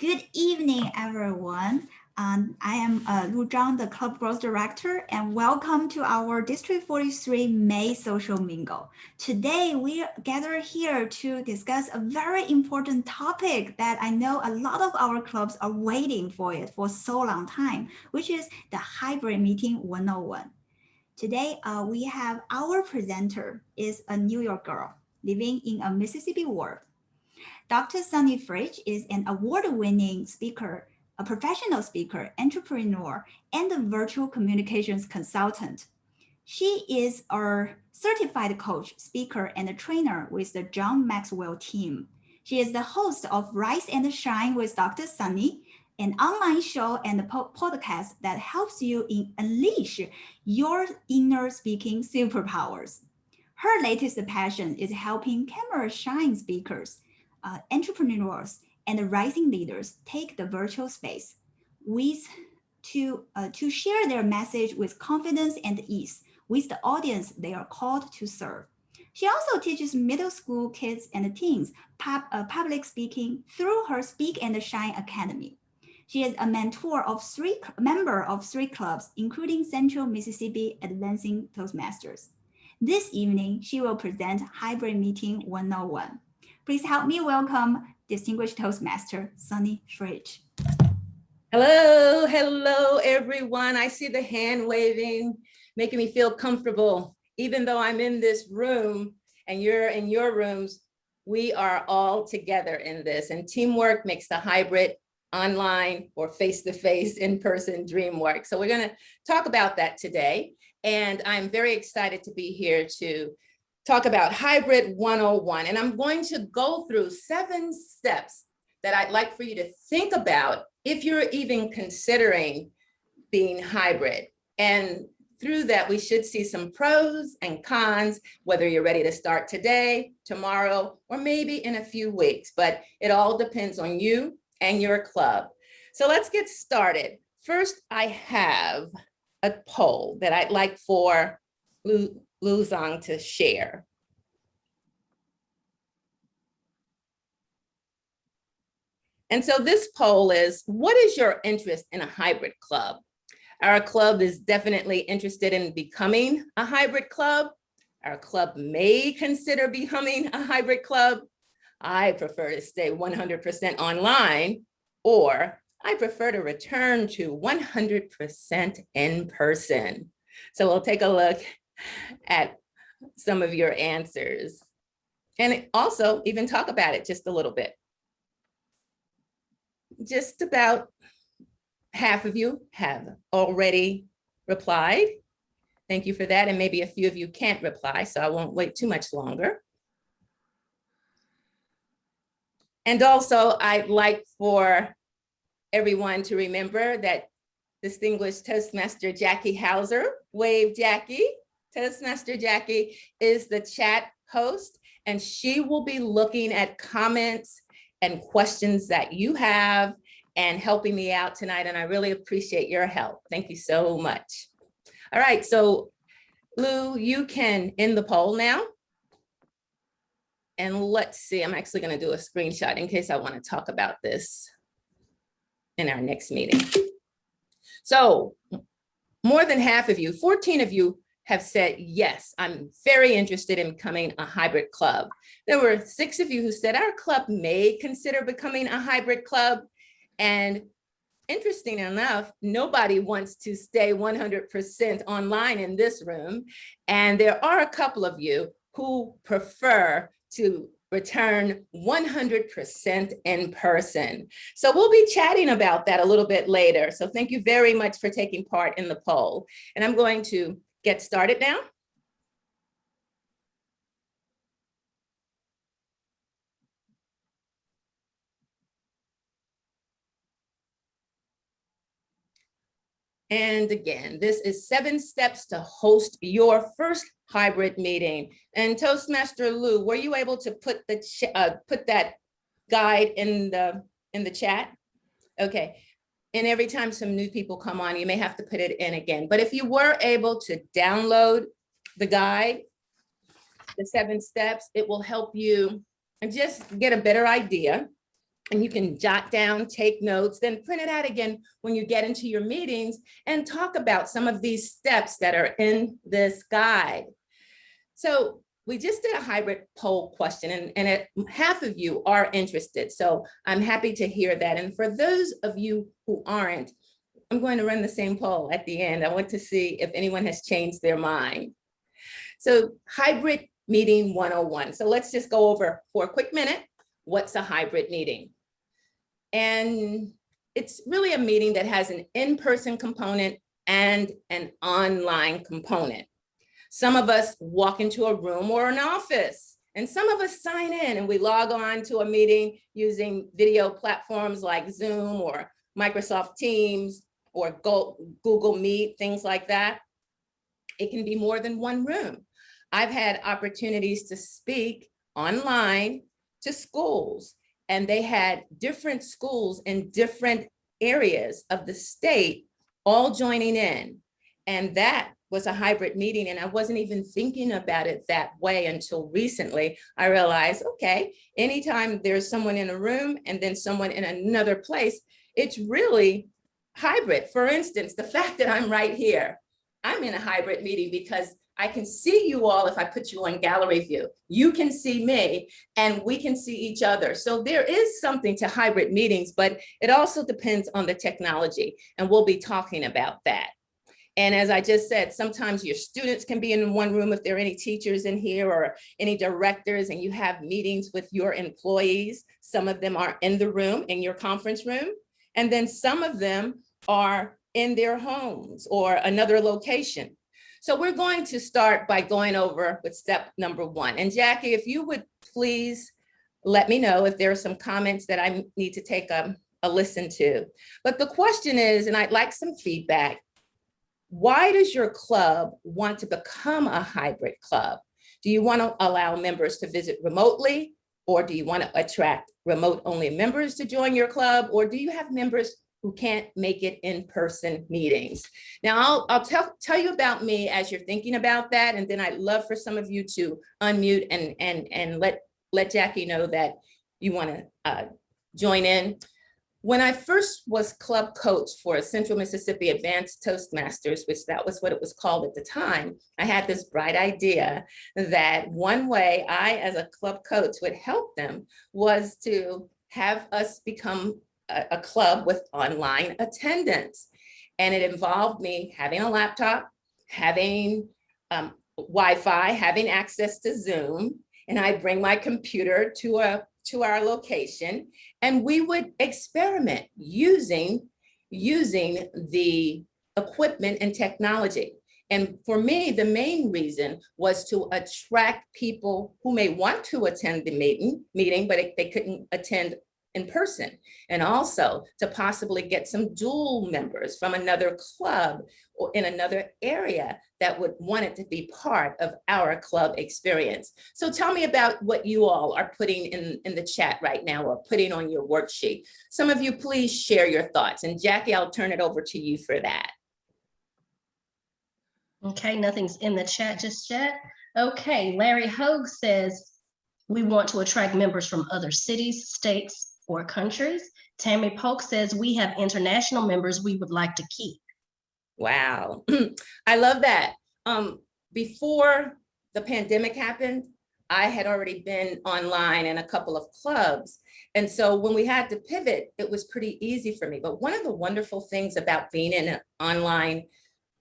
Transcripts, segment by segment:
Good evening, everyone. I am Lu Zhang, the Club Growth Director, and welcome to our D43 May Social Mingle. Today, we gather here to discuss a very important topic that I know a lot of our clubs are waiting for it for so long time, which is the Hybrid Meeting 101. Today, we have our presenter is a New York girl living in a Mississippi world. Dr. Sunny Fridge is an award-winning speaker, a professional speaker, entrepreneur, and a virtual communications consultant. She is a certified coach, speaker, and a trainer with the John Maxwell team. She is the host of Rise and Shine with Dr. Sunny, an online show and podcast that helps you unleash your inner speaking superpowers. Her latest passion is helping camera shy speakers, entrepreneurs, and rising leaders take the virtual space to share their message with confidence and ease with the audience they are called to serve. She also teaches middle school kids and teens public speaking through her Speak and Shine Academy. She is a member of three clubs, including Central Mississippi Advancing Toastmasters. This evening, she will present Hybrid Meeting 101. Please help me welcome distinguished Toastmaster, Sunny Fridge. Hello, hello, everyone. I see the hand waving, making me feel comfortable. Even though I'm in this room and you're in your rooms, we are all together in this. And teamwork makes the hybrid online or face-to-face in-person dream work. So we're going to talk about that today. And I'm very excited to be here to talk about Hybrid 101. And I'm going to go through 7 steps that I'd like for you to think about if you're even considering being hybrid. And through that, we should see some pros and cons, whether you're ready to start today, tomorrow, or maybe in a few weeks, but it all depends on you and your club. So let's get started. First, I have a poll that I'd like for Lu Zhang to share. And so this poll is, what is your interest in a hybrid club? Our club is definitely interested in becoming a hybrid club. Our club may consider becoming a hybrid club. I prefer to stay 100% online, or I prefer to return to 100% in person. So we'll take a look at some of your answers and also even talk about it just a little bit. Just about half of you have already replied. Thank you for that. And maybe a few of you can't reply, so I won't wait too much longer. And also, I'd like for everyone to remember that distinguished Toastmaster Jackie Hauser, wave Jackie. Toastmaster Jackie is the chat host, and she will be looking at comments and questions that you have and helping me out tonight. And I really appreciate your help. Thank you so much. All right, so Lou, you can end the poll now. And let's see, I'm actually going to do a screenshot in case I want to talk about this in our next meeting. So more than half of you, 14 of you have said, yes, I'm very interested in becoming a hybrid club. There were 6 of you who said our club may consider becoming a hybrid club. And interesting enough, nobody wants to stay 100% online in this room. And there are a couple of you who prefer to return 100% in person. So we'll be chatting about that a little bit later. So thank you very much for taking part in the poll. And I'm going to get started now. And again, this is 7 steps to host your first hybrid meeting. And Toastmaster Lou, were you able to put that guide in the chat? Okay. And every time some new people come on, you may have to put it in again. But if you were able to download the guide, the 7 steps, it will help you just get a better idea and you can jot down, take notes, then print it out again when you get into your meetings and talk about some of these steps that are in this guide. So we just did a hybrid poll question, and half of you are interested. So I'm happy to hear that. And for those of you who aren't, I'm going to run the same poll at the end. I want to see if anyone has changed their mind. So hybrid meeting 101. So let's just go over for a quick minute. What's a hybrid meeting? And it's really a meeting that has an in-person component and an online component. Some of us walk into a room or an office, and some of us sign in and we log on to a meeting using video platforms like Zoom or Microsoft Teams or Google Meet, things like that. It can be more than one room. I've had opportunities to speak online to schools, and they had different schools in different areas of the state all joining in. And that was a hybrid meeting, and I wasn't even thinking about it that way until recently. I realized, okay, anytime there's someone in a room and then someone in another place, it's really hybrid. For instance, the fact that I'm right here, I'm in a hybrid meeting because I can see you all if I put you on gallery view. You can see me and we can see each other. So there is something to hybrid meetings, but it also depends on the technology, and we'll be talking about that. And as I just said, sometimes your students can be in one room if there are any teachers in here or any directors, and you have meetings with your employees. Some of them are in the room, in your conference room, and then some of them are in their homes or another location. So we're going to start by going over with step number 1. And Jackie, if you would please let me know if there are some comments that I need to take a listen to. But the question is, and I'd like some feedback, why does your club want to become a hybrid club? Do you want to allow members to visit remotely, or do you want to attract remote-only members to join your club, or do you have members who can't make it in-person meetings? Now, I'll tell you about me as you're thinking about that, and then I'd love for some of you to unmute and let Jackie know that you want to join in. When I first was club coach for Central Mississippi Advanced Toastmasters, which that was what it was called at the time, I had this bright idea that one way I, as a club coach, would help them was to have us become a club with online attendance. And it involved me having a laptop, having Wi-Fi, having access to Zoom, and I'd bring my computer to our location, and we would experiment using the equipment and technology. And for me, the main reason was to attract people who may want to attend the meeting, but they couldn't attend in person, and also to possibly get some dual members from another club or in another area that would want it to be part of our club experience. So tell me about what you all are putting in the chat right now or putting on your worksheet. Some of you please share your thoughts, and Jackie, I'll turn it over to you for that. Okay, nothing's in the chat just yet. Okay, Larry Hogue says, we want to attract members from other cities, states, or countries. Tammy Polk says, we have international members we would like to keep. Wow, I love that. Before the pandemic happened, I had already been online in a couple of clubs. And so when we had to pivot, it was pretty easy for me. But one of the wonderful things about being in an online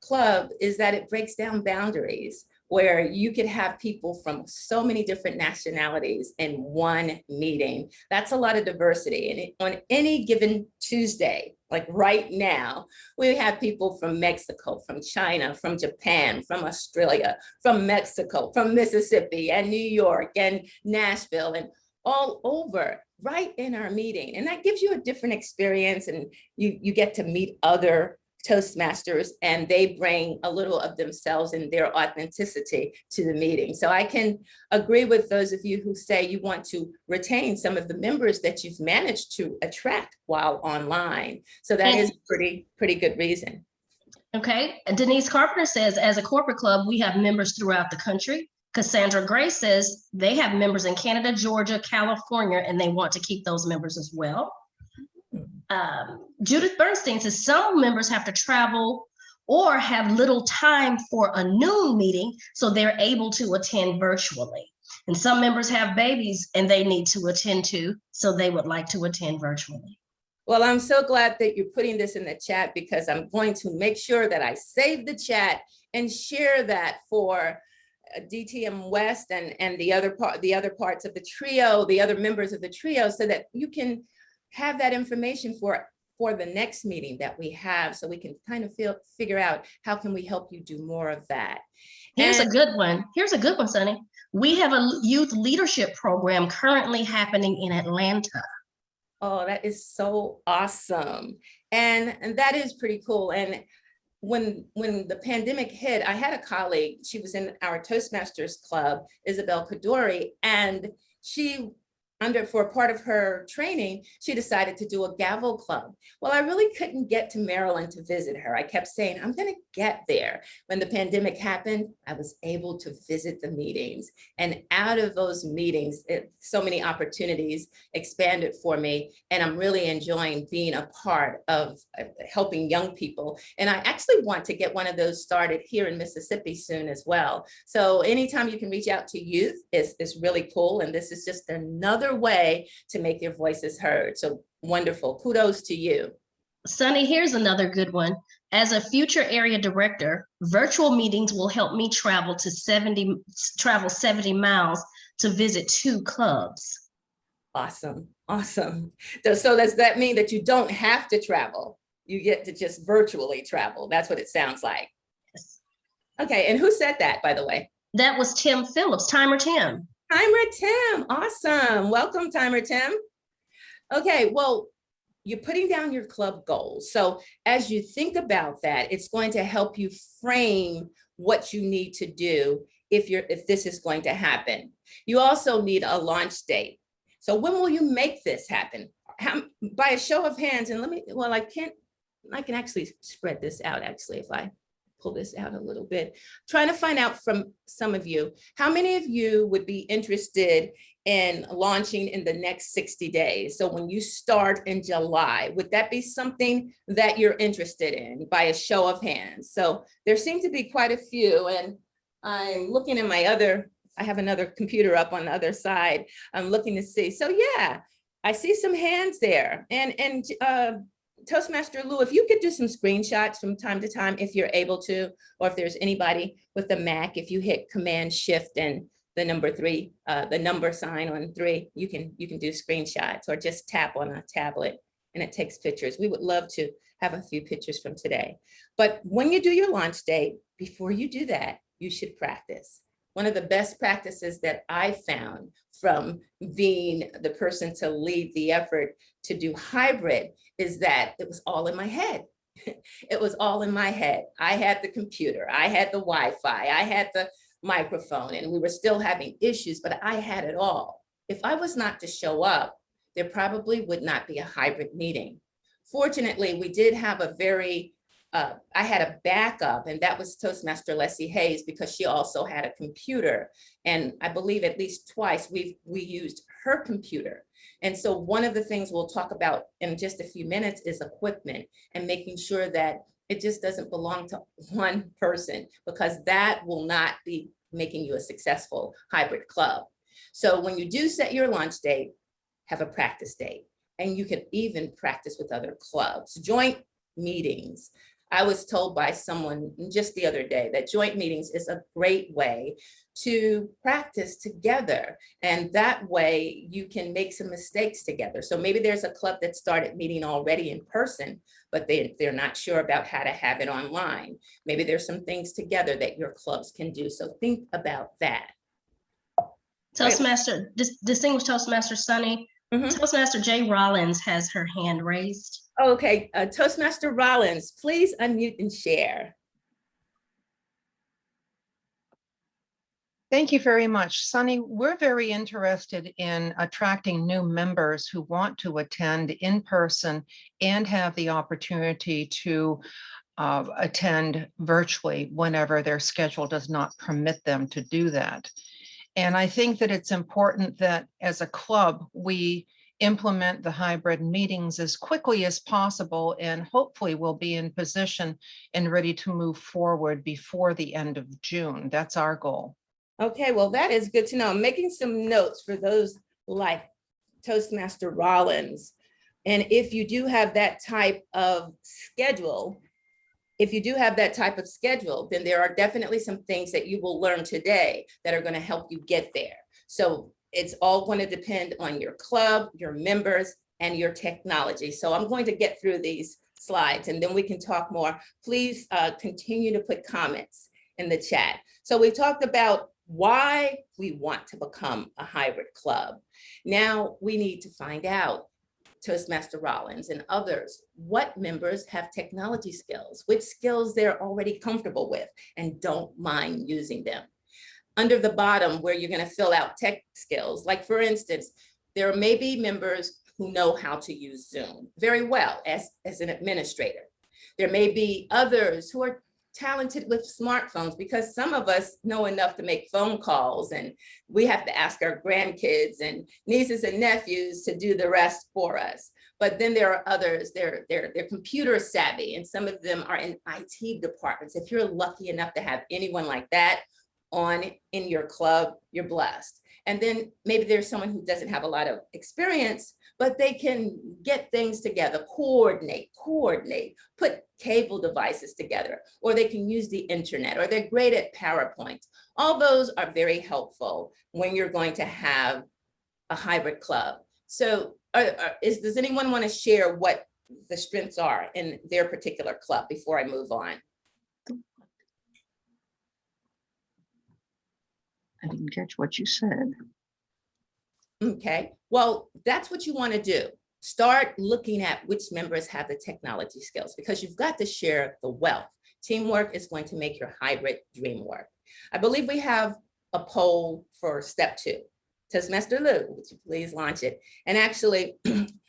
club is that it breaks down boundaries, where you could have people from so many different nationalities in one meeting. That's a lot of diversity. And on any given Tuesday, like right now, we have people from Mexico, from China, from Japan, from Australia, from Mexico, from Mississippi and New York and Nashville and all over right in our meeting. And that gives you a different experience, and you get to meet other Toastmasters, and they bring a little of themselves and their authenticity to the meeting. So I can agree with those of you who say you want to retain some of the members that you've managed to attract while online. So that is pretty good reason. Okay, and Denise Carpenter says, as a corporate club, we have members throughout the country. Cassandra Gray says they have members in Canada, Georgia, California, and they want to keep those members as well. Judith Bernstein says some members have to travel or have little time for a noon meeting, so they're able to attend virtually. And some members have babies and they need to attend to, so they would like to attend virtually. Well, I'm so glad that you're putting this in the chat, because I'm going to make sure that I save the chat and share that for DTM West and the other parts of the trio, the other members of the trio, so that you can have that information for the next meeting that we have, so we can kind of figure out how can we help you do more of that. Here's a good one. Here's a good one, Sunny. We have a youth leadership program currently happening in Atlanta. Oh, that is so awesome. And that is pretty cool. And when the pandemic hit, I had a colleague, she was in our Toastmasters club, Isabel Kadori, and she, for a part of her training, she decided to do a gavel club. Well, I really couldn't get to Maryland to visit her. I kept saying, I'm gonna get there. When the pandemic happened, I was able to visit the meetings. And out of those meetings, so many opportunities expanded for me. And I'm really enjoying being a part of helping young people. And I actually want to get one of those started here in Mississippi soon as well. So anytime you can reach out to youth is really cool. And this is just another way to make their voices heard. So wonderful. Kudos to you. Sunny, here's another good one. As a future area director, virtual meetings will help me travel 70 miles to visit 2 clubs. Awesome. Awesome. So does that mean that you don't have to travel? You get to just virtually travel. That's what it sounds like. Yes. Okay. And who said that, by the way? That was Tim Phillips, Timer Tim. Timer Tim, awesome. Welcome, Timer Tim. Okay, well, you're putting down your club goals. So as you think about that, it's going to help you frame what you need to do if this is going to happen. You also need a launch date. So when will you make this happen? By a show of hands, and I can actually spread this out actually if I pull this out a little bit, trying to find out from some of you, how many of you would be interested in launching in the next 60 days? So when you start in July, would that be something that you're interested in by a show of hands? So there seem to be quite a few, and I'm looking in I have another computer up on the other side. I'm looking to see. So yeah, I see some hands there. And Toastmaster Lou, if you could do some screenshots from time to time, if you're able to, or if there's anybody with the Mac, if you hit Command Shift and the number 3, the number sign on 3, you can do screenshots, or just tap on a tablet and it takes pictures. We would love to have a few pictures from today. But when you do your launch date, before you do that, you should practice. One of the best practices that I found from being the person to lead the effort to do hybrid is that it was all in my head. It was all in my head. I had the computer, I had the Wi-Fi, I had the microphone, and we were still having issues, but I had it all. If I was not to show up, there probably would not be a hybrid meeting. Fortunately, we did have a very I had a backup, and that was Toastmaster Leslie Hayes, because she also had a computer. And I believe at least twice we used her computer. And so one of the things we'll talk about in just a few minutes is equipment, and making sure that it just doesn't belong to one person, because that will not be making you a successful hybrid club. So when you do set your launch date, have a practice date, and you can even practice with other clubs. Joint meetings. I was told by someone just the other day that joint meetings is a great way to practice together. And that way you can make some mistakes together. So maybe there's a club that started meeting already in person, but they're not sure about how to have it online. Maybe there's some things together that your clubs can do. So think about that. Toastmaster, distinguished Toastmaster Sunny, Toastmaster Jay Rollins has her hand raised. Okay, Toastmaster Rollins, please unmute and share. Thank you very much. Sunny, we're very interested in attracting new members who want to attend in person and have the opportunity to attend virtually whenever their schedule does not permit them to do that. And I think that it's important that as a club, we implement the hybrid meetings as quickly as possible, and hopefully we'll be in position and ready to move forward before the end of June. That's our goal. Okay, well, that is good to know. I'm making some notes for those like Toastmaster Rollins. And if you do have that type of schedule, then there are definitely some things that you will learn today that are going to help you get there. So it's all going to depend on your club, your members, and your technology. So I'm going to get through these slides and then we can talk more. Please continue to put comments in the chat. So we talked about why we want to become a hybrid club. Now we need to find out, Toastmaster Rollins and others, what members have technology skills, which skills they're already comfortable with and don't mind using them. Under the bottom where you're going to fill out tech skills, like for instance, there may be members who know how to use Zoom very well as an administrator. There may be others who are talented with smartphones, because some of us know enough to make phone calls and we have to ask our grandkids and nieces and nephews to do the rest for us. But then there are others, they're computer savvy, and some of them are in IT departments. If you're lucky enough to have anyone like that in your club, you're blessed. And then maybe there's someone who doesn't have a lot of experience, but they can get things together, coordinate, put cable devices together, or they can use the internet, or they're great at PowerPoint. All those are very helpful when you're going to have a hybrid club. So does anyone want to share what the strengths are in their particular club before I move on? I didn't catch what you said. Okay, well, that's what you want to do. Start looking at which members have the technology skills, because you've got to share the wealth. Teamwork is going to make your hybrid dream work. I believe we have a poll for step 2. Toastmaster Lou, would you please launch it? And actually,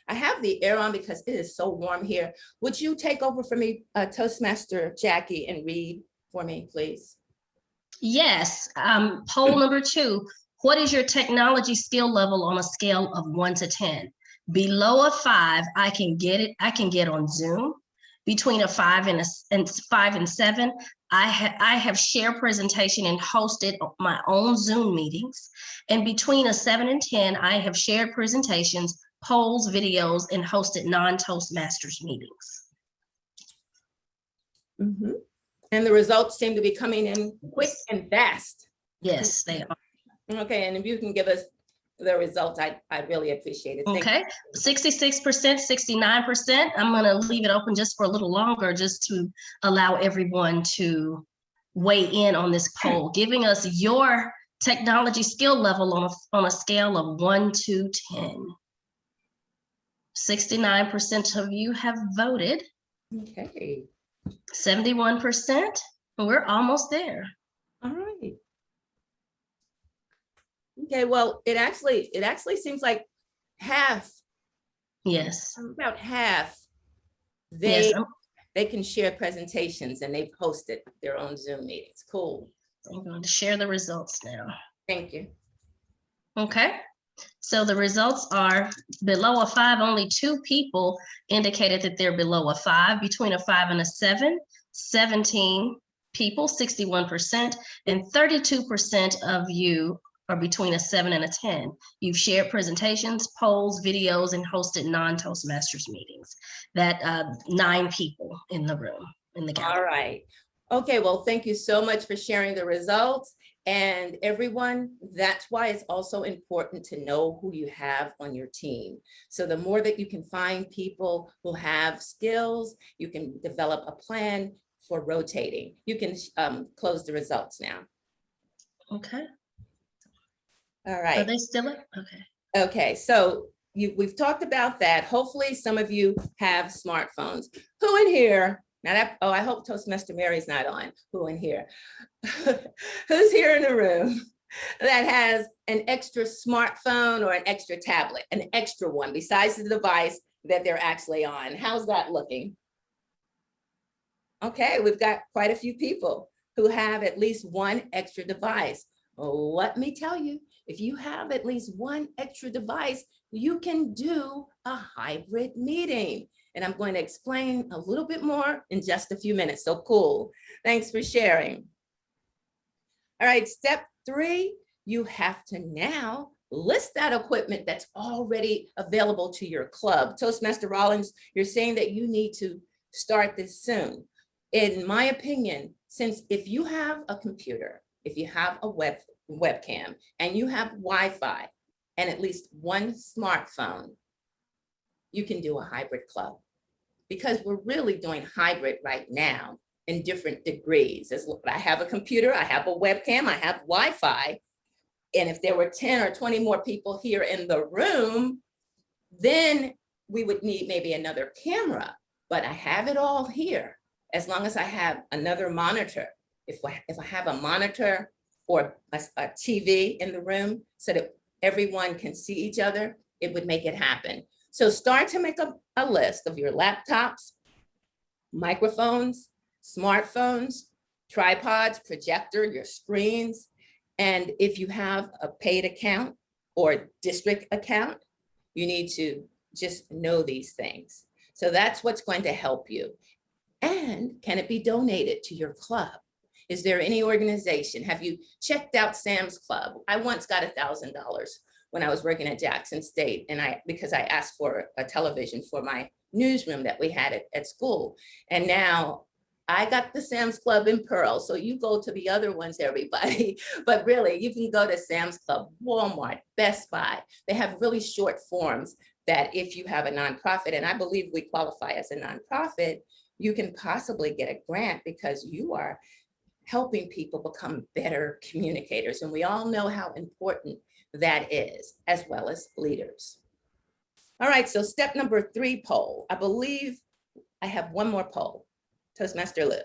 I have the air on because it is so warm here. Would you take over for me, Toastmaster Jackie, and read for me, please? Yes, poll number 2. What is your technology skill level on a scale of 1 to 10? Below a 5, I can get on Zoom. Between a 5 and 7, I have shared presentation and hosted my own Zoom meetings. And between a 7 and 10, I have shared presentations, polls, videos, and hosted non-Toastmasters meetings. Mm-hmm. And the results seem to be coming in quick and fast. Yes, they are. Okay, and if you can give us the results, I really appreciate it. Thank okay, 66%, 69%. I'm going to leave it open just for a little longer, just to allow everyone to weigh in on this poll, giving us your technology skill level on a scale of 1 to 10. 69% of you have voted. Okay. 71%. We're almost there. All right. Okay, well, it actually seems like half. Yes. About half. Yes, they can share presentations and they've hosted their own Zoom meetings. Cool. I'm going to share the results now. Thank you. Okay. So the results are below a 5, only 2 people indicated that they're below a 5. Between a 5 and a 7, 17 people, 61%, and 32% of you are between a 7 and a 10. You've shared presentations, polls, videos, and hosted non-Toastmasters meetings. That 9 people in the room, in the gallery. All right. Okay, well, thank you so much for sharing the results. And everyone, that's why it's also important to know who you have on your team. So the more that you can find people who have skills, you can develop a plan for rotating. You can close the results now. Okay. All right. Are they still up? Okay. Okay, so we've talked about that. Hopefully some of you have smartphones. Who in here? Now that, oh, I hope Toastmaster Mary's not on. Who in here? Who's here in the room that has an extra smartphone or an extra tablet, an extra one besides the device that they're actually on? How's that looking? Okay, we've got quite a few people who have at least one extra device. Let me tell you, if you have at least one extra device, you can do a hybrid meeting. And I'm going to explain a little bit more in just a few minutes. So cool. Thanks for sharing. All right, step 3, you have to now list that equipment that's already available to your club. Toastmaster Rollins, you're saying that you need to start this soon. In my opinion, since if you have a computer, if you have a webcam, and you have Wi-Fi and at least one smartphone, you can do a hybrid club, because we're really doing hybrid right now in different degrees. I have a computer, I have a webcam, I have Wi-Fi. And if there were 10 or 20 more people here in the room, then we would need maybe another camera, but I have it all here. As long as I have another monitor, if I have a monitor or a TV in the room so that everyone can see each other, it would make it happen. So start to make a list of your laptops, microphones, smartphones, tripods, projector, your screens. And if you have a paid account or district account, you need to just know these things. So that's what's going to help you. And can it be donated to your club? Is there any organization? Have you checked out Sam's Club? I once got $1,000 when I was working at Jackson State, and because I asked for a television for my newsroom that we had at school. And now I got the Sam's Club in Pearl. So you go to the other ones, everybody. But really, you can go to Sam's Club, Walmart, Best Buy. They have really short forms that if you have a nonprofit, and I believe we qualify as a nonprofit, you can possibly get a grant because you are helping people become better communicators. And we all know how important that is, as well as leaders. All right, so step number 3 poll. I believe I have one more poll. Toastmaster Lou.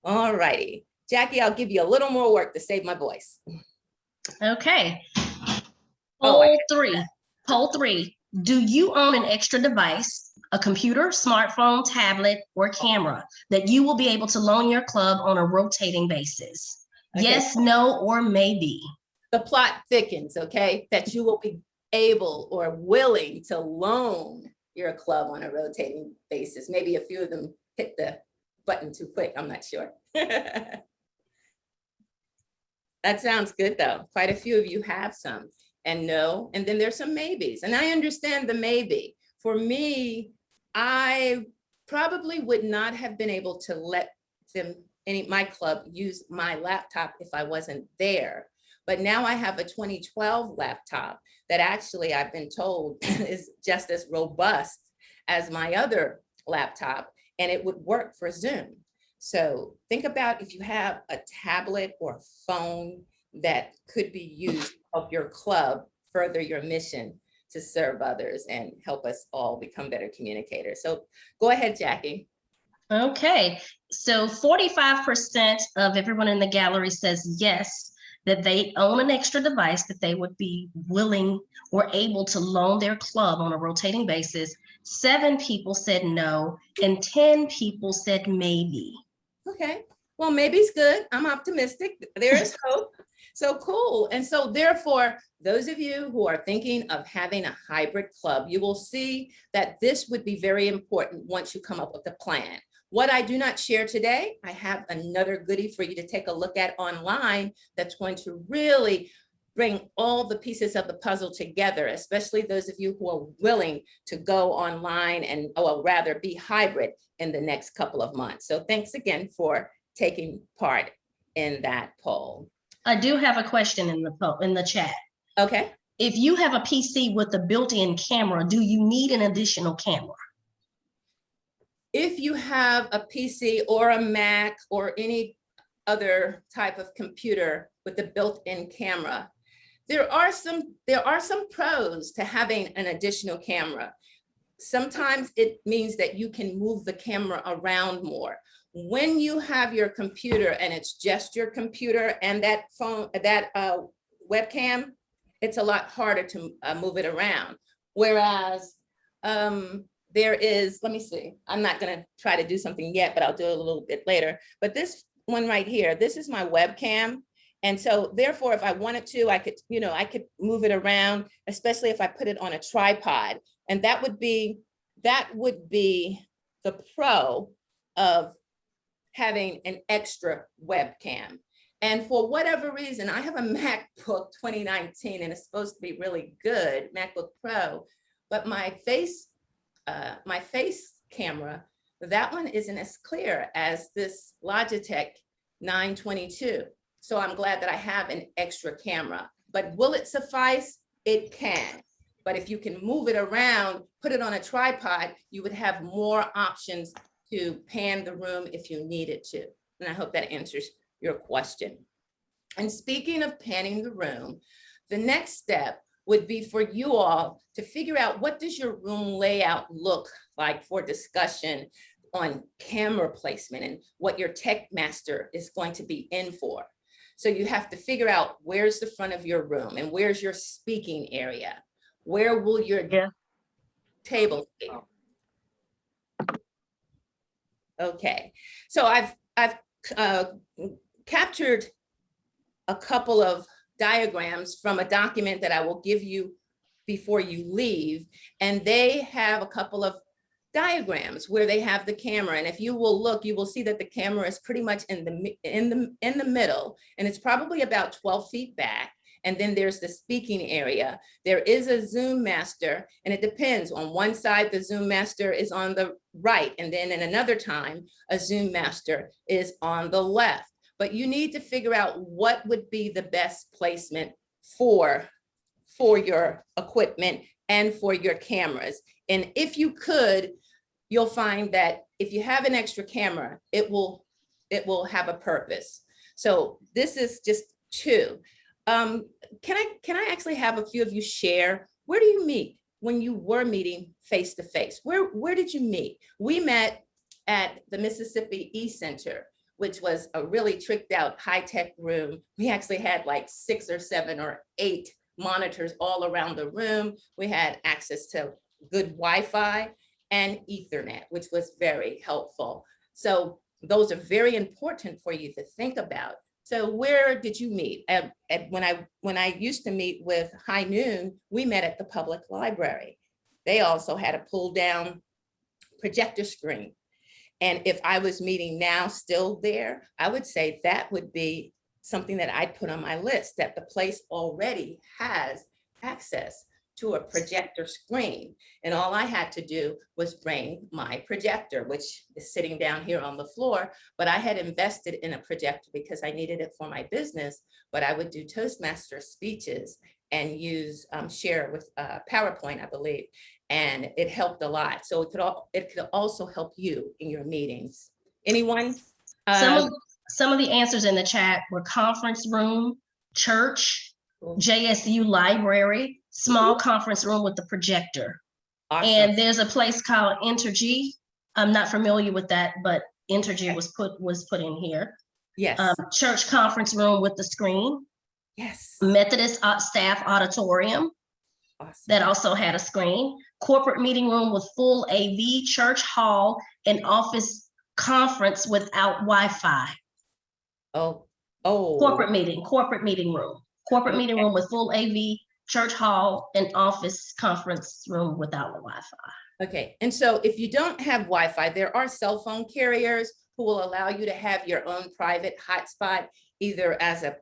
All righty. Jackie, I'll give you a little more work to save my voice. Okay. Oh, Poll 3. Do you own an extra device, a computer, smartphone, tablet, or camera that you will be able to loan your club on a rotating basis? Okay. Yes, no, or maybe. The plot thickens, okay? That you will be able or willing to loan your club on a rotating basis. Maybe a few of them hit the button too quick, I'm not sure. That sounds good though. Quite a few of you have some. And no, and then there's some maybes. And I understand the maybe. For me, I probably would not have been able to let my club use my laptop if I wasn't there. But now I have a 2012 laptop that actually I've been told is just as robust as my other laptop, and it would work for Zoom. So think about if you have a tablet or phone that could be used to help your club further your mission to serve others and help us all become better communicators. So go ahead, Jackie. Okay, so 45% of everyone in the gallery says yes, that they own an extra device that they would be willing or able to loan their club on a rotating basis. 7 people said no, and 10 people said maybe. Okay, well, maybe's good. I'm optimistic. There is hope. So cool. And so therefore, those of you who are thinking of having a hybrid club, you will see that this would be very important once you come up with a plan. What I do not share today, I have another goodie for you to take a look at online that's going to really bring all the pieces of the puzzle together, especially those of you who are willing to go online and, or rather be hybrid in the next couple of months. So thanks again for taking part in that poll. I do have a question in the chat. Okay. If you have a PC with a built-in camera, do you need an additional camera? If you have a PC or a Mac or any other type of computer with a built-in camera, there are some pros to having an additional camera. Sometimes it means that you can move the camera around more. When you have your computer and it's just your computer and that phone, that webcam, it's a lot harder to move it around. Whereas there is, let me see, I'm not gonna try to do something yet, but I'll do it a little bit later. But this one right here, this is my webcam. And so therefore, if I wanted to, I could, I could move it around, especially if I put it on a tripod. And that would be the pro of having an extra webcam. And for whatever reason, I have a MacBook 2019 and it's supposed to be really good, MacBook Pro, but my face camera, that one isn't as clear as this Logitech 922. So I'm glad that I have an extra camera, but will it suffice? It can. But if you can move it around, put it on a tripod, you would have more options to pan the room if you needed to. And I hope that answers your question. And speaking of panning the room, the next step would be for you all to figure out, what does your room layout look like for discussion on camera placement and what your tech master is going to be in for. So you have to figure out, where's the front of your room and where's your speaking area? Where will your table be? Okay, so I've captured a couple of diagrams from a document that I will give you before you leave, and they have a couple of diagrams where they have the camera, and if you will look, you will see that the camera is pretty much in the middle, and it's probably about 12 feet back. And then there's the speaking area. There is a Zoom master, and it depends. On one side, the Zoom master is on the right, and then in another time, a Zoom master is on the left. But you need to figure out what would be the best placement for your equipment and for your cameras. And if you could, you'll find that if you have an extra camera, it will have a purpose. So this is just two. Can I actually have a few of you share, where do you meet when you were meeting face to face? Where did you meet? We met at the Mississippi E-Center, which was a really tricked out high-tech room. We actually had like 6 or 7 or 8 monitors all around the room. We had access to good Wi-Fi and Ethernet, which was very helpful. So those are very important for you to think about. So where did you meet? When I used to meet with High Noon, we met at the public library. They also had a pull down projector screen. And if I was meeting now still there, I would say that would be something that I'd put on my list, that the place already has access to a projector screen. And all I had to do was bring my projector, which is sitting down here on the floor, but I had invested in a projector because I needed it for my business, but I would do Toastmaster speeches and use share with PowerPoint, I believe. And it helped a lot. So it could also help you in your meetings. Anyone? Some of the answers in the chat were conference room, church, JSU library, small conference room with the projector. Awesome. And there's a place called Entergy. I'm not familiar with that, but Entergy was put in here. Yes. Church conference room with the screen. Yes. Methodist staff auditorium. Awesome. That also had a screen. Corporate meeting room with full AV, church hall, and office conference without Wi-Fi. Oh. Corporate meeting room. Corporate meeting room with full AV, church hall, and office conference room without Wi-Fi. Okay, and so if you don't have Wi-Fi, there are cell phone carriers who will allow you to have your own private hotspot, either as an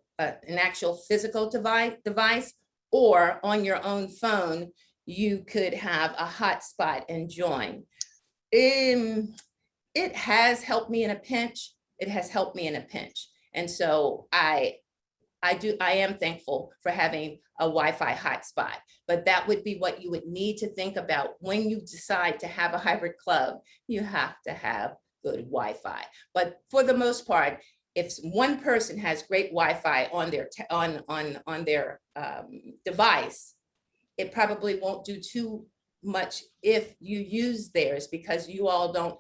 actual physical device, or on your own phone, you could have a hotspot and join. It has helped me in a pinch. It has helped me in a pinch. And so I am thankful for having a Wi-Fi hotspot, but that would be what you would need to think about when you decide to have a hybrid club. You have to have good Wi-Fi. But for the most part, if one person has great Wi-Fi on their device, it probably won't do too much if you use theirs, because you all don't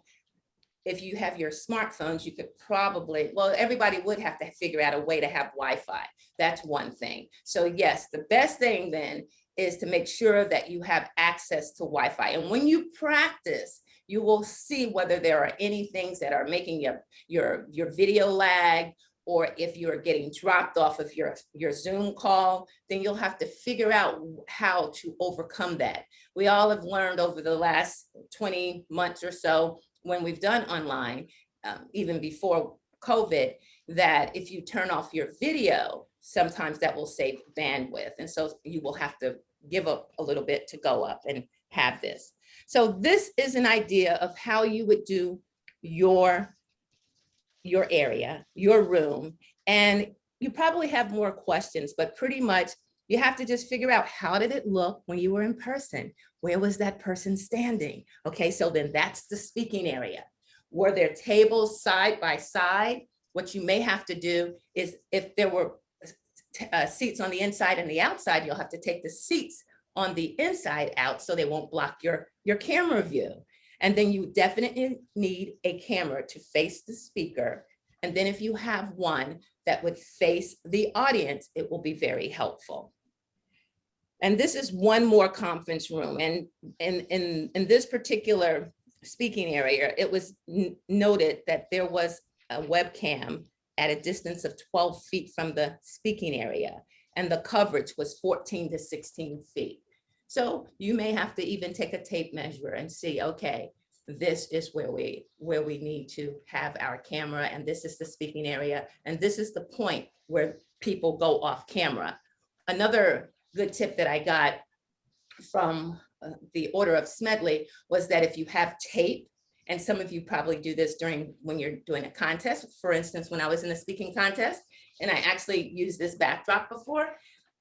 if you have your smartphones, you could probably, well, everybody would have to figure out a way to have Wi-Fi. That's one thing. So yes, the best thing then is to make sure that you have access to Wi-Fi. And when you practice, you will see whether there are any things that are making your video lag, or if you're getting dropped off of your Zoom call, then you'll have to figure out how to overcome that. We all have learned over the last 20 months or so when we've done online, even before COVID, that if you turn off your video, sometimes that will save bandwidth. And so you will have to give up a little bit to go up and have this. So this is an idea of how you would do your area, your room. And you probably have more questions, but pretty much you have to just figure out, how did it look when you were in person? Where was that person standing? Okay, so then that's the speaking area. Were there tables side by side? What you may have to do is, if there were seats on the inside and the outside, you'll have to take the seats on the inside out so they won't block your camera view. And then you definitely need a camera to face the speaker. And then if you have one that would face the audience, it will be very helpful. And this is one more conference room. And in this particular speaking area, it was noted that there was a webcam at a distance of 12 feet from the speaking area, and the coverage was 14 to 16 feet. So you may have to even take a tape measure and see, okay, this is where we need to have our camera, and this is the speaking area, and this is the point where people go off camera. Another good tip that I got from the Order of Smedley was that if you have tape, and some of you probably do this when you're doing a contest. For instance, when I was in a speaking contest, and I actually used this backdrop before,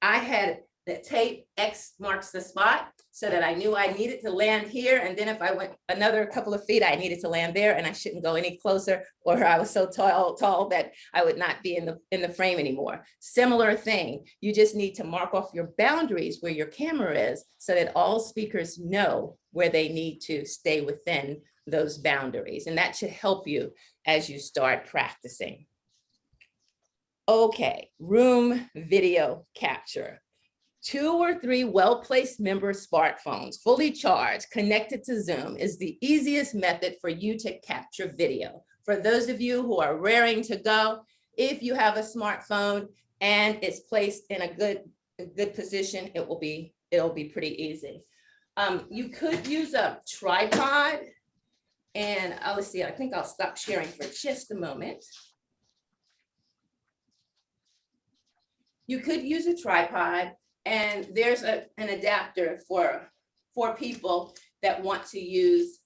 I had the tape X marks the spot so that I knew I needed to land here. And then if I went another couple of feet, I needed to land there, and I shouldn't go any closer, or I was so tall that I would not be in the frame anymore. Similar thing, you just need to mark off your boundaries where your camera is so that all speakers know where they need to stay within those boundaries. And that should help you as you start practicing. Okay, room video capture. 2 or 3 well-placed member smartphones, fully charged, connected to Zoom, is the easiest method for you to capture video. For those of you who are raring to go, if you have a smartphone and it's placed in a good position, it'll be pretty easy. You could use a tripod, and let's see, I think I'll stop sharing for just a moment. You could use a tripod, and there's an adapter for people that want to use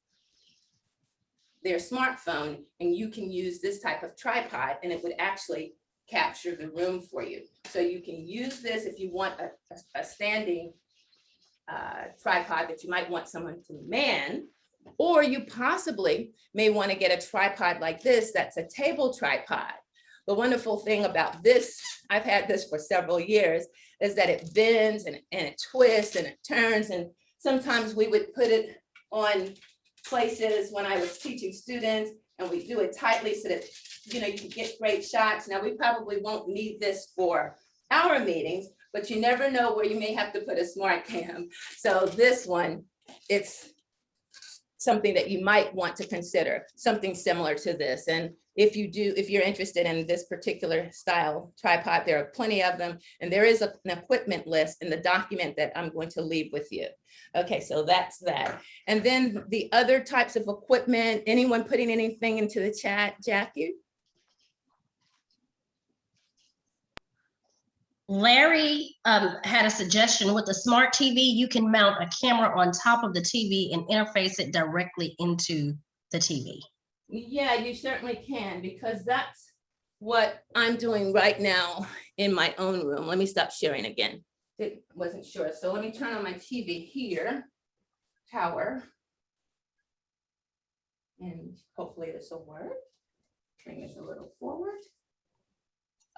their smartphone, and you can use this type of tripod, and it would actually capture the room for you. So you can use this if you want a standing tripod that you might want someone to man, or you possibly may want to get a tripod like this that's a table tripod. The wonderful thing about this, I've had this for several years, is that it bends and it twists and it turns. And sometimes we would put it on places when I was teaching students, and we do it tightly so that you can get great shots. Now, we probably won't need this for our meetings, but you never know where you may have to put a smart cam. So this one, it's something that you might want to consider, something similar to this. And if you're interested in this particular style tripod, there are plenty of them. And there is an equipment list in the document that I'm going to leave with you. Okay, so that's that. And then the other types of equipment, anyone putting anything into the chat, Jackie? Larry had a suggestion. With a smart TV, you can mount a camera on top of the TV and interface it directly into the TV. Yeah, you certainly can, because that's what I'm doing right now in my own room. Let me stop sharing again. It wasn't sure. So let me turn on my TV here, power, and hopefully this will work. Bring this a little forward.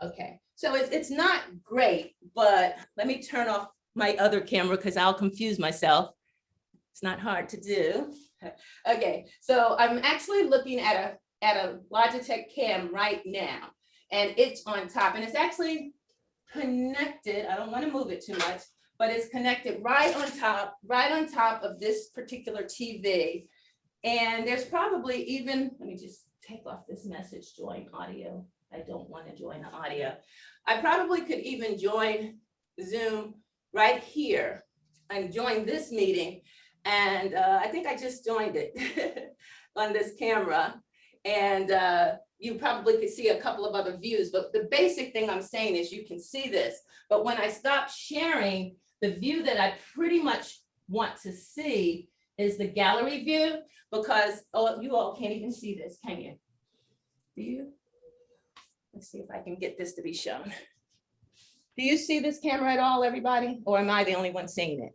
Okay, so it's not great, but let me turn off my other camera because I'll confuse myself. It's not hard to do. Okay, so I'm actually looking at a Logitech cam right now, and it's on top, and it's actually connected. I don't want to move it too much, but it's connected right on top of this particular TV. And there's probably even, let me just take off this message, join audio. I don't want to join the audio. I probably could even join Zoom right here and join this meeting. And I think I just joined it on this camera. And you probably could see a couple of other views, but the basic thing I'm saying is you can see this. But when I stop sharing, the view that I pretty much want to see is the gallery view, because you all can't even see this, can you? Do you? Let's see if I can get this to be shown. Do you see this camera at all, everybody? Or am I the only one seeing it?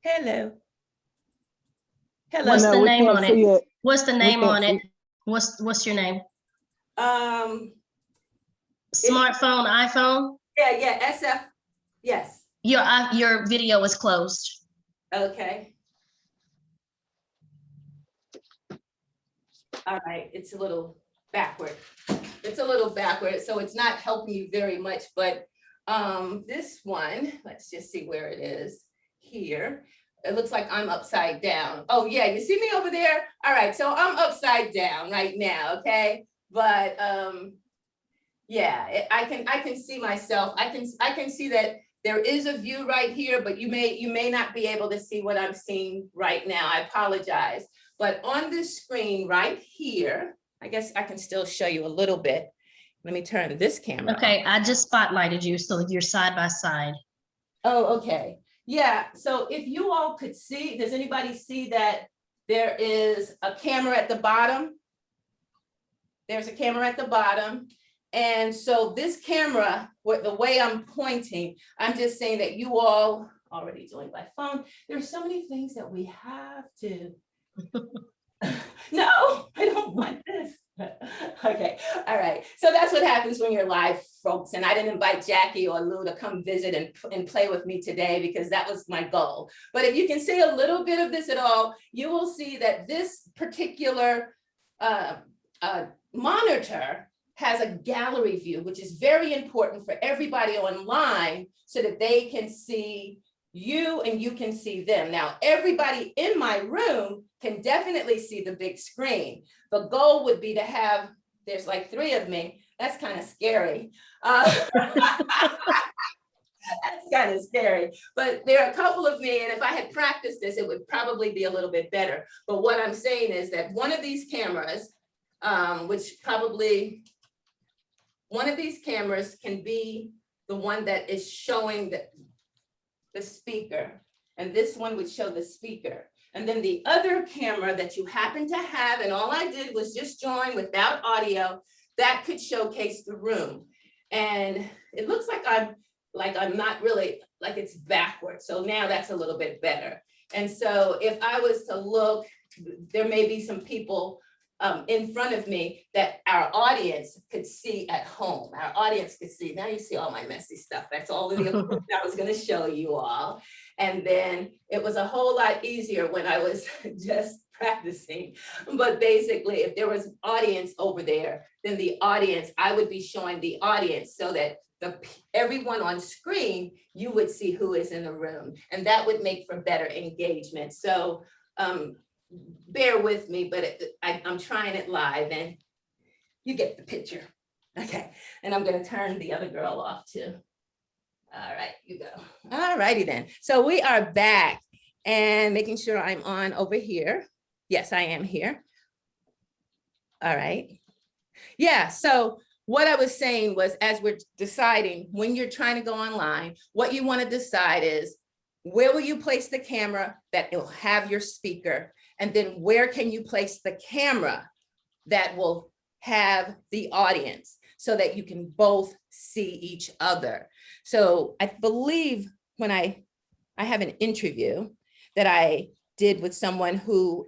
Hello. Hello. What's the name on it? it. What's the name can't on see. it? What's your name? Um, Smartphone, iPhone? yeah, SF, yes, Your video is closed. okay. All right, it's a little backward. It's a little backward, so it's not helping you very much, but this one, let's just see where it is here. It looks like I'm upside down. Oh yeah, you see me over there? All right, so I'm upside down right now, okay? But yeah, I can see myself. I can see that there is a view right here, but you may not be able to see what I'm seeing right now. I apologize. But on this screen right here, I guess I can still show you a little bit. Let me turn this camera Okay, on. I just spotlighted you, so you're side by side. Oh, okay. Yeah, so if you all could see, does anybody see that there is a camera at the bottom? There's a camera at the bottom. And so this camera, the way I'm pointing, I'm just saying that you all already joined by phone. There's so many things that we have to. No, I don't want this. Okay, all right. So that's what happens when you're live, folks. And I didn't invite Jackie or Lou to come visit and play with me today because that was my goal. But if you can see a little bit of this at all, you will see that this particular monitor has a gallery view, which is very important for everybody online so that they can see you and you can see them. Now, everybody in my room can definitely see the big screen. The goal would be to have, there's like 3 of me. That's kind of scary. That's kind of scary, but there are a couple of me, and if I had practiced this, it would probably be a little bit better. But what I'm saying is that one of these cameras, which probably one of these cameras can be the one that is showing the speaker, and this one would show the speaker. And then the other camera that you happen to have, and all I did was just join without audio, that could showcase the room. And it looks like I'm not really, like it's backwards. So now that's a little bit better. And so if I was to look, there may be some people in front of me that our audience could see at home. Our audience could see. Now you see all my messy stuff. That's all the equipment I was going to show you all. And then it was a whole lot easier when I was just practicing. But basically, if there was audience over there, then the audience, I would be showing the audience so that everyone on screen, you would see who is in the room. And that would make for better engagement. So bear with me, but I'm trying it live and you get the picture. Okay, and I'm gonna turn the other girl off too. All right, you go. All righty then. So we are back and making sure I'm on over here. Yes, I am here. All right. Yeah, so what I was saying was, as we're deciding when you're trying to go online, what you want to decide is where will you place the camera that will have your speaker? And then where can you place the camera that will have the audience so that you can both see each other? So I believe when I have an interview that I did with someone who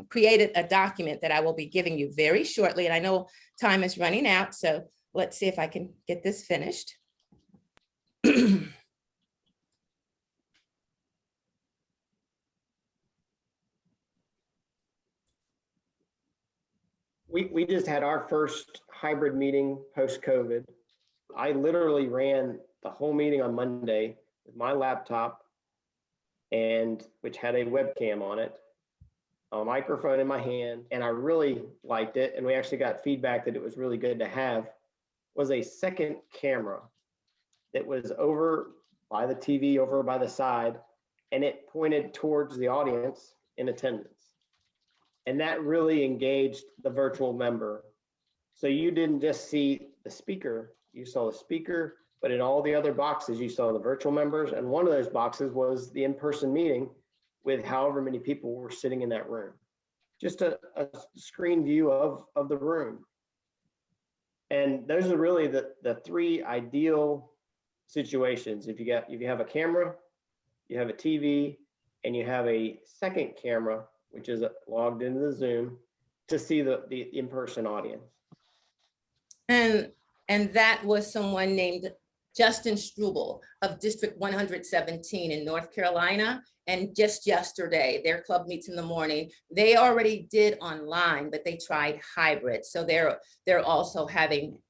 created a document that I will be giving you very shortly. And I know time is running out, so let's see if I can get this finished. We just had our first hybrid meeting post-COVID. I literally ran the whole meeting on Monday with my laptop, and which had a webcam on it, a microphone in my hand, and I really liked it. And we actually got feedback that it was really good to have, was a second camera that was over by the TV, over by the side, and it pointed towards the audience in attendance. And that really engaged the virtual member. So you didn't just see the speaker, you saw the speaker, but in all the other boxes, you saw the virtual members. And one of those boxes was the in-person meeting with however many people were sitting in that room. Just a screen view of the room. And those are really the three ideal situations. If you have a camera, you have a TV, and you have a second camera, which is logged into the Zoom, to see the in-person audience. And that was someone named Justin Struble of District 117 in North Carolina. And just yesterday, their club meets in the morning. They already did online, but they tried hybrid. So they're also having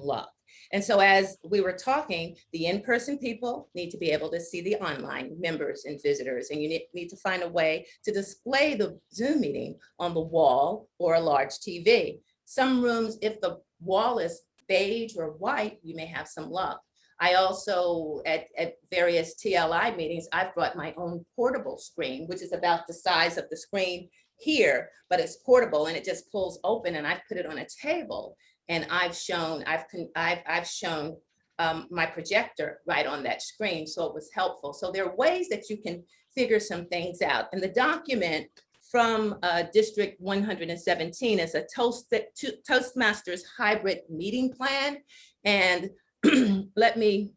luck. And so as we were talking, the in-person people need to be able to see the online members and visitors, and you need to find a way to display the Zoom meeting on the wall or a large TV. Some rooms, if the wall is beige or white, you may have some luck. I also, at various TLI meetings, I've brought my own portable screen, which is about the size of the screen here, but it's portable and it just pulls open, and I've put it on a table. And I've shown my projector right on that screen, so it was helpful. So there are ways that you can figure some things out. And the document from District 117 is a Toastmasters hybrid meeting plan. And let me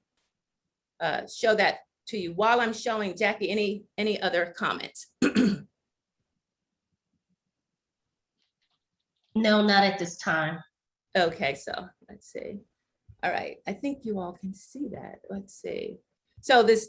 show that to you. While I'm showing, Jackie, any other comments? No, not at this time. Okay, so let's see. All right, I think you all can see that. Let's see. So this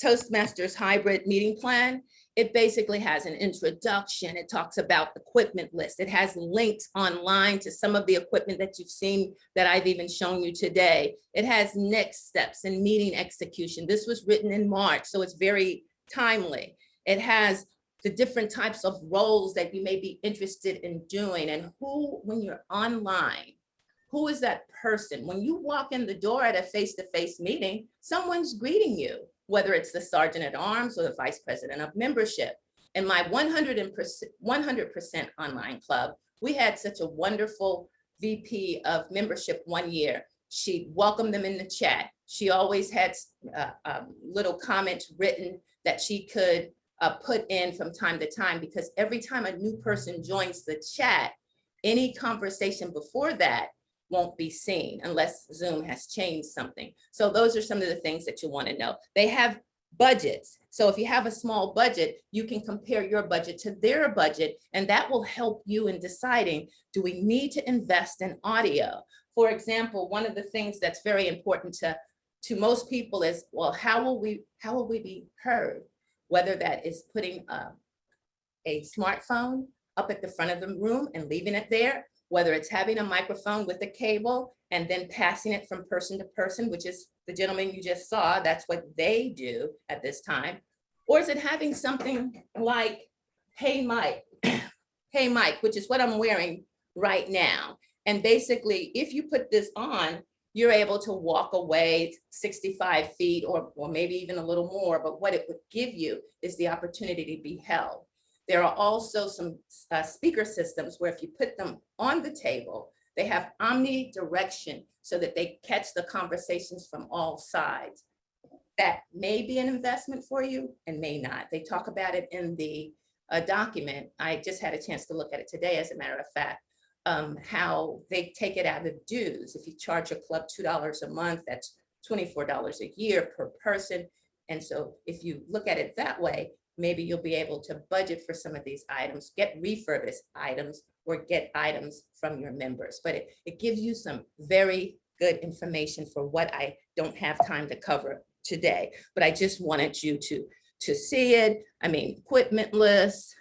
Toastmasters hybrid meeting plan, it basically has an introduction. It talks about equipment list. It has links online to some of the equipment that you've seen that I've even shown you today. It has next steps and meeting execution. This was written in March, so it's very timely. It has the different types of roles that you may be interested in doing, and who, when you're online, who is that person? When you walk in the door at a face-to-face meeting, someone's greeting you, whether it's the sergeant at arms or the vice president of membership. In my 100% online club, we had such a wonderful VP of membership one year. She welcomed them in the chat. She always had little comments written that she could put in from time to time, because every time a new person joins the chat, any conversation before that won't be seen unless Zoom has changed something. So those are some of the things that you want to know. They have budgets. So if you have a small budget, you can compare your budget to their budget, and that will help you in deciding, do we need to invest in audio? For example, one of the things that's very important to most people is, well, how will we be heard? Whether that is putting a smartphone up at the front of the room and leaving it there, whether it's having a microphone with a cable and then passing it from person to person, which is the gentleman you just saw, that's what they do at this time. Or is it having something like, hey, Mike, hey, Mike, which is what I'm wearing right now. And basically, if you put this on, you're able to walk away 65 feet or maybe even a little more, but what it would give you is the opportunity to be held. There are also some speaker systems where if you put them on the table, they have omnidirection so that they catch the conversations from all sides. That may be an investment for you and may not. They talk about it in the document. I just had a chance to look at it today, as a matter of fact, how they take it out of dues. If you charge a club $2 a month, that's $24 a year per person. And so if you look at it that way, maybe you'll be able to budget for some of these items, get refurbished items, or get items from your members. But it gives you some very good information for what I don't have time to cover today. But I just wanted you to see it. I mean, equipment list,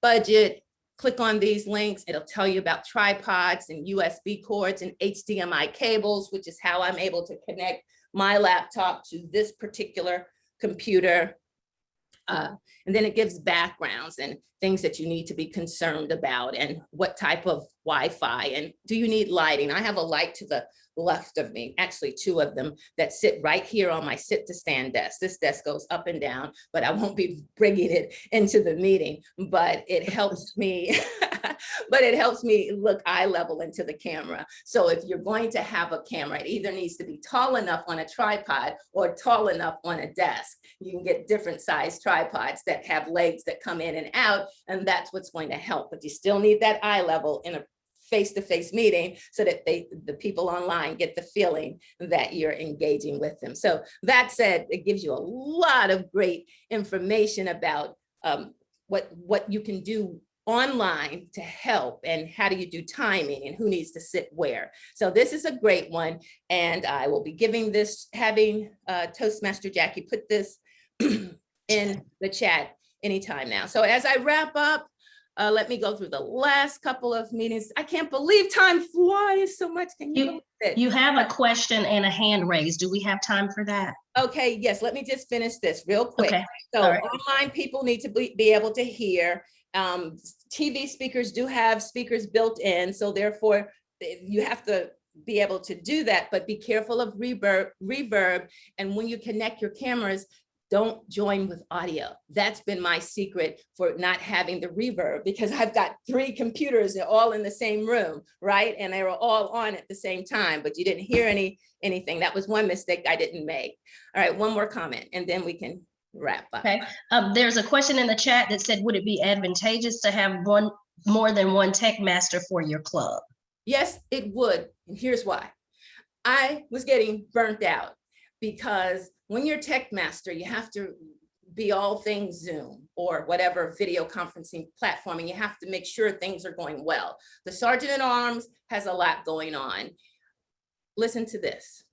budget, click on these links. It'll tell you about tripods and USB cords and HDMI cables, which is how I'm able to connect my laptop to this particular computer. And then it gives backgrounds and things that you need to be concerned about and what type of Wi-Fi and do you need lighting. I have a light to the left of me, actually two of them that sit right here on my sit to stand desk. This desk goes up and down, but I won't be bringing it into the meeting, but it helps me, but it helps me look eye level into the camera. So if you're going to have a camera, it either needs to be tall enough on a tripod or tall enough on a desk. You can get different size tripods that have legs that come in and out, and that's what's going to help. But you still need that eye level in a face-to-face meeting so that the people online get the feeling that you're engaging with them. So that said, it gives you a lot of great information about what you can do online to help and how do you do timing and who needs to sit where. So this is a great one. And I will be giving this, having Toastmaster Jackie put this in the chat anytime now. So as I wrap up, let me go through the last couple of meetings. I can't believe time flies so much. Can you believe it? You have a question and a hand raised. Do we have time for that? Okay, yes, let me just finish this real quick. Okay. So All right. online people need to be able to hear. TV speakers do have speakers built in, so therefore you have to be able to do that, but be careful of reverb. And when you connect your cameras, don't join with audio. That's been my secret for not having the reverb, because I've got 3 computers, they're all in the same room, right? And they were all on at the same time, but you didn't hear anything. That was one mistake I didn't make. All right, one more comment, and then we can wrap up. Okay. There's a question in the chat that said, would it be advantageous to have more than one tech master for your club? Yes, it would, and here's why. I was getting burnt out because when you're tech master, you have to be all things Zoom or whatever video conferencing platform, and you have to make sure things are going well. The Sergeant at Arms has a lot going on. Listen to this.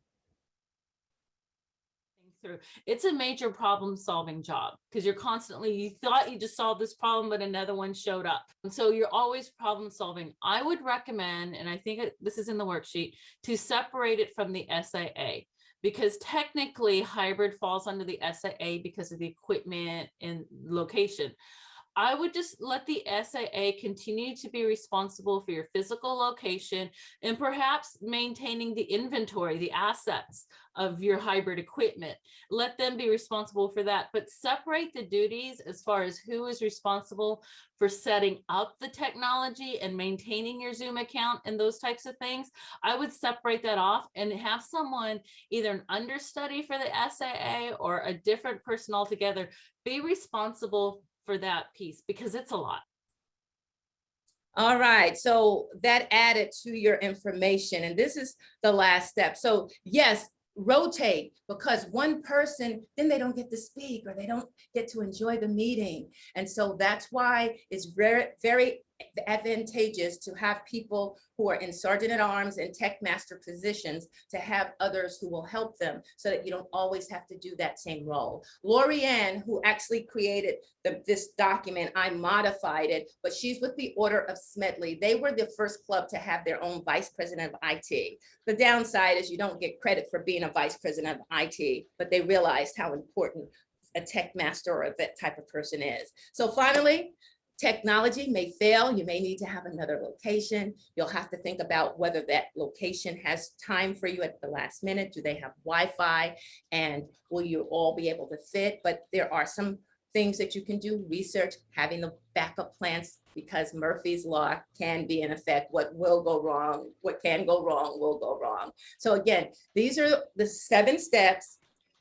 Through. It's a major problem solving job because you're constantly, you thought you just solved this problem, but another one showed up. And so you're always problem solving. I would recommend, and I think this is in the worksheet, to separate it from the SAA, because technically hybrid falls under the SAA because of the equipment and location. I would just let the SAA continue to be responsible for your physical location and perhaps maintaining the inventory, the assets of your hybrid equipment. Let them be responsible for that, but separate the duties as far as who is responsible for setting up the technology and maintaining your Zoom account and those types of things. I would separate that off and have someone, either an understudy for the SAA or a different person altogether, be responsible for that piece, because it's a lot. All right, so that added to your information, and this is the last step. So yes, rotate, because one person, then they don't get to speak or they don't get to enjoy the meeting. And so that's why it's very, very advantageous to have people who are in Sergeant at Arms and Tech Master positions, to have others who will help them so that you don't always have to do that same role. Lori Ann, who actually created this document, I modified it, but she's with the Order of Smedley. They were the first club to have their own vice president of IT. The downside is you don't get credit for being a vice president of IT, but they realized how important a tech master or that type of person is. So finally, technology may fail. You may need to have another location. You'll have to think about whether that location has time for you at the last minute. Do they have Wi-Fi? And will you all be able to fit? But there are some things that you can do. Research, having the backup plans, because Murphy's Law can be in effect. What will go wrong, what can go wrong will go wrong. So again, these are the 7 steps.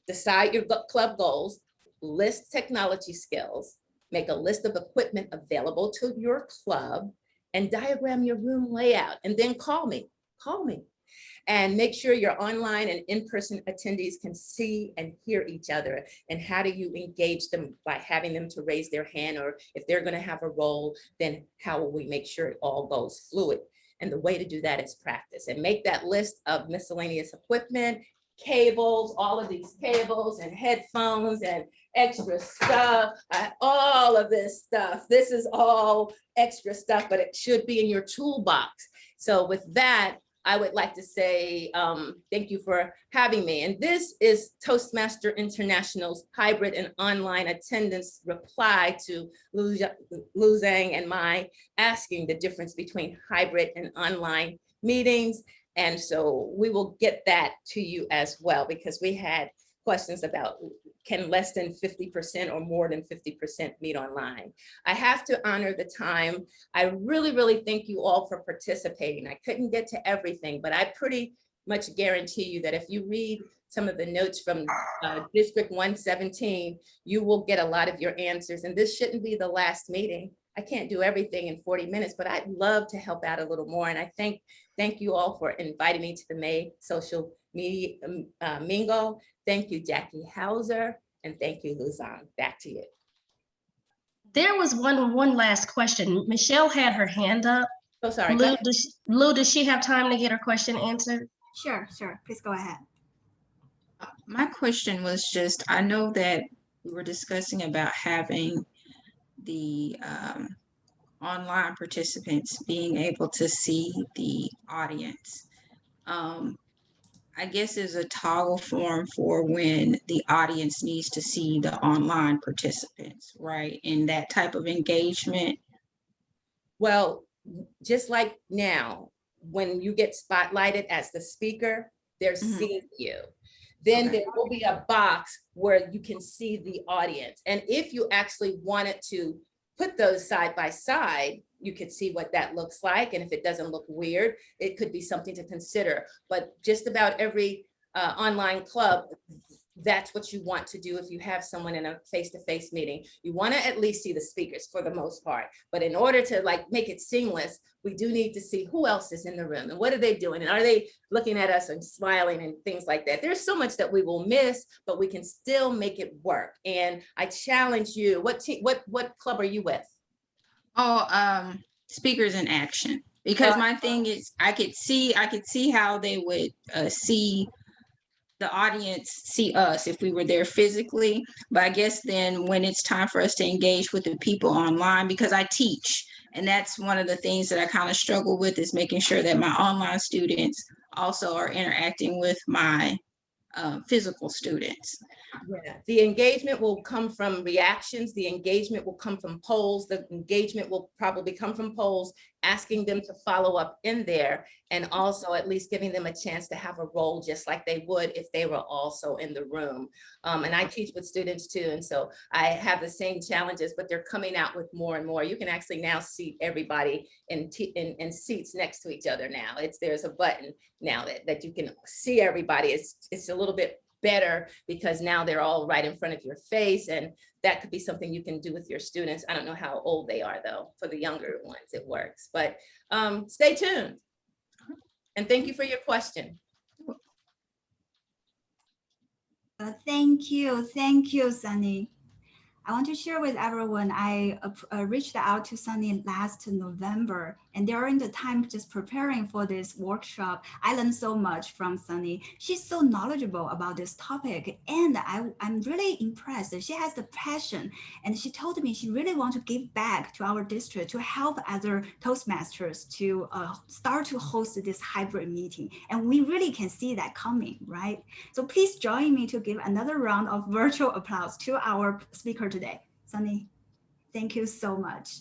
Decide your club goals, list technology skills, make a list of equipment available to your club, and diagram your room layout. And then call me. And make sure your online and in-person attendees can see and hear each other. And how do you engage them? By having them to raise their hand, or if they're going to have a role, then how will we make sure it all goes fluid? And the way to do that is practice, and make that list of miscellaneous equipment cables, all of these cables and headphones and extra stuff, all of this stuff. This is all extra stuff, but it should be in your toolbox. So with that, I would like to say thank you for having me. And this is Toastmaster International's hybrid and online attendance reply to Lu Zhang and my asking the difference between hybrid and online meetings. And so we will get that to you as well, because we had questions about can less than 50% or more than 50% meet online. I have to honor the time. I really thank you all for participating. I couldn't get to everything, but I pretty much guarantee you that if you read some of the notes from District 117, you will get a lot of your answers. And this shouldn't be the last meeting. I can't do everything in 40 minutes, but I'd love to help out a little more. And I thank you all for inviting me to the May Social Media Mingle. Thank you, Jackie Hauser, and thank you, Luzon. Back to you. There was one last question. Michelle had her hand up. Oh, sorry. Lou, does she have time to get her question answered? Sure. Please go ahead. My question was just, I know that we were discussing about having the online participants being able to see the audience. I guess there's a toggle form for when the audience needs to see the online participants, right? And that type of engagement. Well, just like now, when you get spotlighted as the speaker, they're seeing you. Then there will be a box where you can see the audience. And if you actually wanted to put those side by side, you could see what that looks like. And if it doesn't look weird, it could be something to consider. But just about every online club, that's what you want to do if you have someone in a face-to-face meeting. You want to at least see the speakers for the most part. But in order to like make it seamless, we do need to see who else is in the room and what are they doing? And are they looking at us and smiling and things like that? There's so much that we will miss, but we can still make it work. And I challenge you, what club are you with? Oh, speakers in action. Because my thing is, I could see how they would see the audience, see us if we were there physically. But I guess then when it's time for us to engage with the people online, because I teach, and that's one of the things that I kind of struggle with, is making sure that my online students also are interacting with my physical students. Yeah, the engagement will come from reactions. The engagement will come from polls. The engagement will probably come from polls, asking them to follow up in there, and also at least giving them a chance to have a role just like they would if they were also in the room. And I teach with students too. And so I have the same challenges, but they're coming out with more and more. You can actually now see everybody in seats next to each other now. There's a button now that you can see everybody. It's a little bit better because now they're all right in front of your face, and that could be something you can do with your students. I don't know how old they are though. For the younger ones, it works, but stay tuned. And thank you for your question. Thank you, Sunny. I want to share with everyone, I reached out to Sunny last November, and during the time just preparing for this workshop, I learned so much from Sunny. She's so knowledgeable about this topic, and I'm really impressed. She has the passion, and she told me she really wants to give back to our district to help other Toastmasters to start to host this hybrid meeting. And we really can see that coming, right? So please join me to give another round of virtual applause to our speaker today. Sunny, thank you so much.